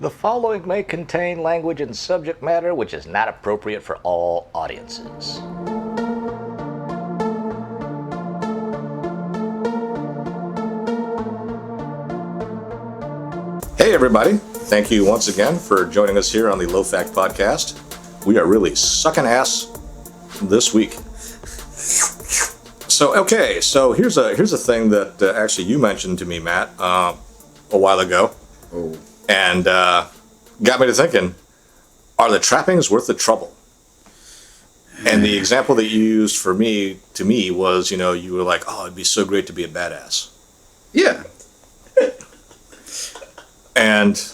The following may contain language and subject matter which is not appropriate for all audiences. Hey everybody, thank you once again for joining us here on the Low Fact Podcast. We are really sucking ass this week. So here's a thing that actually you mentioned to me, Matt, a while ago. Oh. And got me to thinking, are the trappings worth the trouble? And the example that you used to me was, you were like, oh, it'd be so great to be a badass. Yeah. And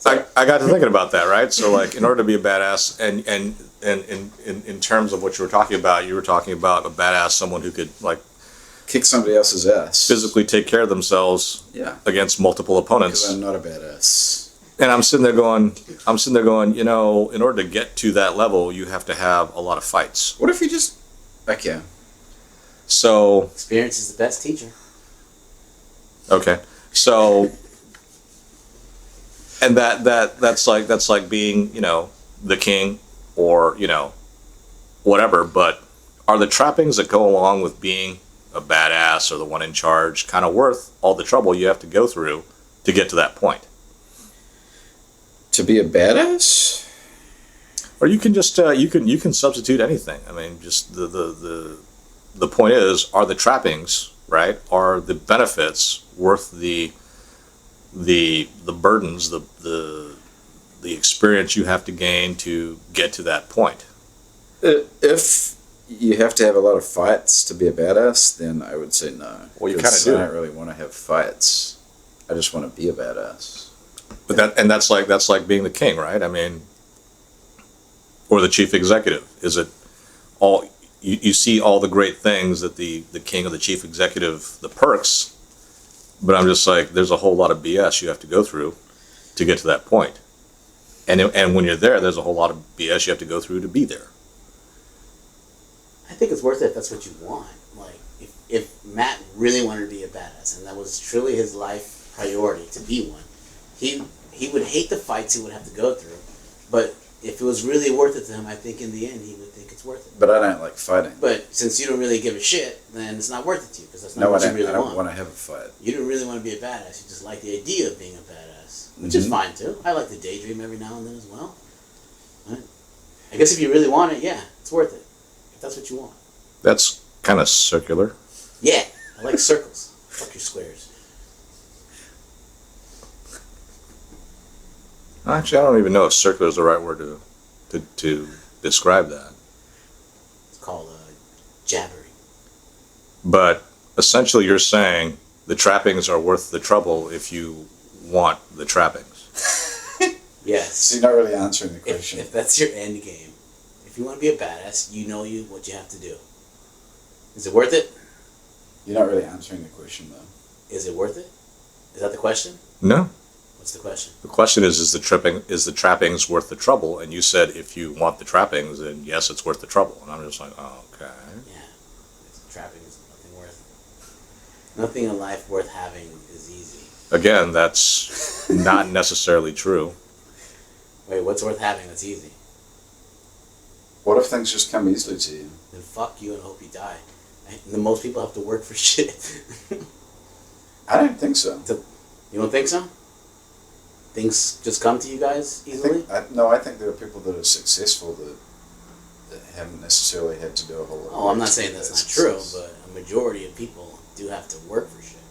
I got to thinking about that, right? So like, in order to be a badass, and in terms of what you were talking about a badass, someone who could like kick somebody else's ass. physically take care of themselves against multiple opponents. Because I'm not a badass. And I'm sitting there going, in order to get to that level, you have to have a lot of fights. What if you just... Okay. So... Experience is the best teacher. Okay. So... And that's like being, the king or, whatever. But are the trappings that go along with being a badass or the one in charge kind of worth all the trouble you have to go through to get to that point? To be a badass? Or you can just you can substitute anything. I mean, just the point is, are the trappings, right? Are the benefits worth the burdens, the experience you have to gain to get to that point? If you have to have a lot of fights to be a badass, then I would say no. Well, you kind of do. I don't really want to have fights. I just want to be a badass. But that's like being the king, right? I mean, or the chief executive. Is it all you see all the great things that the king or the chief executive, the perks, but I'm just like, there's a whole lot of BS you have to go through to get to that point. And when you're there's a whole lot of BS you have to go through to be there. I think it's worth it if that's what you want. Like, if Matt really wanted to be a badass, and that was truly his life priority to be one, he would hate the fights he would have to go through. But if it was really worth it to him, I think in the end he would think it's worth it. But I don't like fighting. But since you don't really give a shit, then it's not worth it to you, because that's not what you really want. I don't want to have a fight. You don't really want to be a badass. You just like the idea of being a badass, which is fine too. I like to daydream every now and then as well. Right? I guess if you really want it, yeah, it's worth it. If that's what you want. That's kind of circular. Yeah, I like circles. Fuck your squares. Actually, I don't even know if circular is the right word to describe that. It's called jabbering. But essentially, you're saying the trappings are worth the trouble if you want the trappings. Yes. So you're not really answering the question. If that's your end game, if you want to be a badass, you know what you have to do. Is it worth it? You're not really answering the question, though. Is it worth it? Is that the question? No. What's the question? The question is the trappings worth the trouble? And you said if you want the trappings, then yes, it's worth the trouble. And I'm just like, oh, okay. Yeah. Trapping is nothing worth. Nothing in life worth having is easy. Again, that's not necessarily true. Wait, what's worth having that's easy? What if things just come easily to you? Then fuck you and hope you die. And then most people have to work for shit. I don't think so. You don't think so? Things just come to you guys easily? I think there are people that are successful that haven't necessarily had to do a whole lot. Oh, I'm not saying that's not true, but a majority of people do have to work for shit.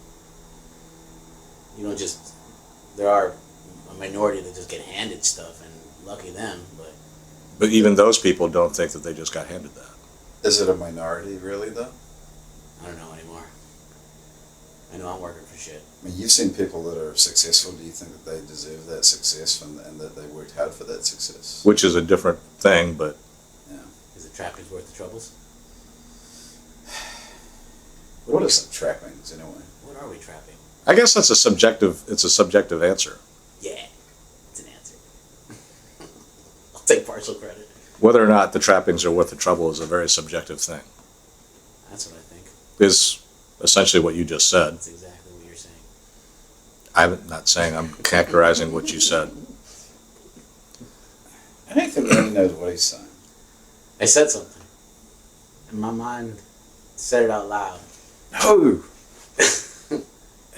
You don't just... There are a minority that just get handed stuff, and lucky them, but... But even those people don't think that they just got handed that. Is it a minority, really, though? I don't know anymore. I know I'm working for shit. I mean, you've seen people that are successful. Do you think that they deserve that success and that they worked hard for that success? Which is a different thing, but... Yeah. Is the trappings worth the troubles? What are some trappings, anyway? What are we trapping? I guess it's a subjective answer. Yeah, it's an answer. I'll take partial credit. Whether or not the trappings are worth the trouble is a very subjective thing. That's what I think. Is essentially what you just said. That's exactly what you're saying. I'm not saying I'm characterizing what you said. I don't think Randy knows what he's saying. I said something. And my mind said it out loud. No!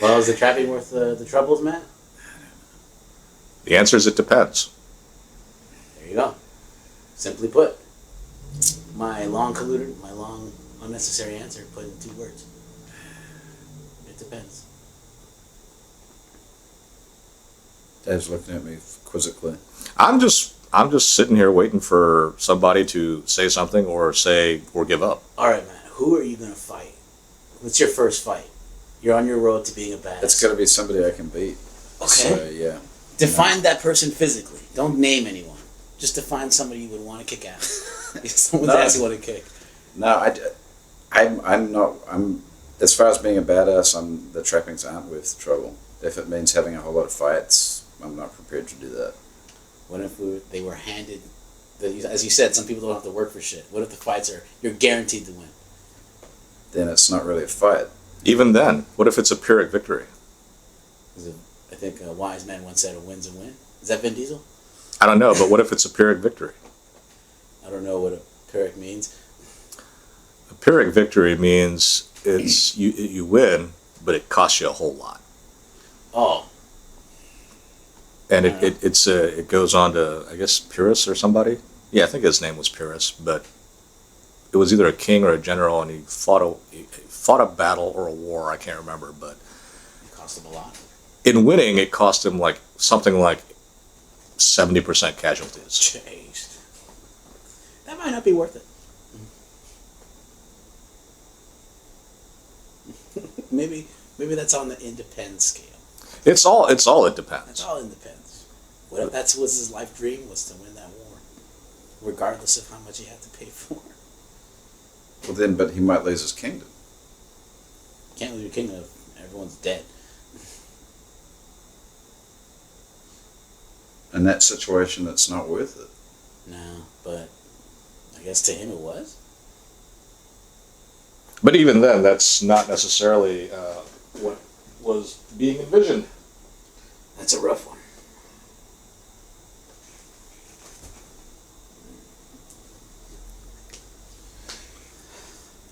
Well, is the trapping worth the troubles, Matt? The answer is it depends. There you go. Simply put, my long unnecessary answer put in 2 words. It depends. Dave's looking at me quizzically. I'm just sitting here waiting for somebody to say something or give up. All right, Matt. Who are you gonna fight? What's your first fight? You're on your road to being a badass. It's got to be somebody I can beat. Okay. So, yeah. Define that person physically. Don't name anyone. Just define somebody you would want to kick ass. If someone's ass you want to kick. No, I'm not. As far as being a badass, the trappings aren't worth the trouble. If it means having a whole lot of fights, I'm not prepared to do that. What if they were handed, as you said, some people don't have to work for shit. What if the fights you're guaranteed to win? Then it's not really a fight. Even then, what if it's a Pyrrhic victory? I think a wise man once said, "A win's a win." Is that Vin Diesel? I don't know, but what if it's a Pyrrhic victory? I don't know what a Pyrrhic means. A Pyrrhic victory means it's you win, but it costs you a whole lot. Oh. And it goes on to, I guess, Pyrrhus or somebody. Yeah, I think his name was Pyrrhus, but it was either a king or a general, and he fought a battle or a war. I can't remember, but It cost him a lot. in winning, it cost him something like 70% casualties. Jeez. That might not be worth it. maybe that's on the independent scale. It's all it That's depends. all independence. What if that was his life dream, was to win that war, regardless of how much he had to pay for it? Well, then, but he might lose his kingdom. Can't lose your kingdom if everyone's dead. In that situation, it's not worth it. No, but I guess to him it was. But even then, that's not necessarily what was being envisioned. That's a rough one.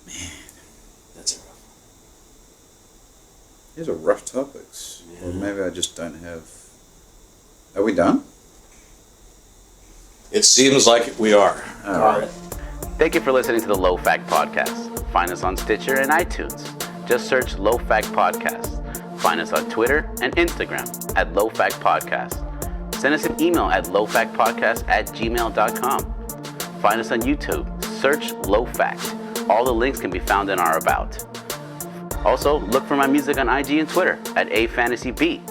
Man, that's a rough one. These are rough topics. Yeah. Or maybe I just don't have... Are we done? It seems like we are. All right. Thank you for listening to the Low Fact Podcast. Find us on Stitcher and iTunes. Just search Low Fact Podcast. Find us on Twitter and Instagram at Low Fact Podcast. Send us an email at lowfactpodcast@gmail.com. Find us on YouTube. Search Low Fact. All the links can be found in our About. Also, look for my music on IG and Twitter at AFantasyB.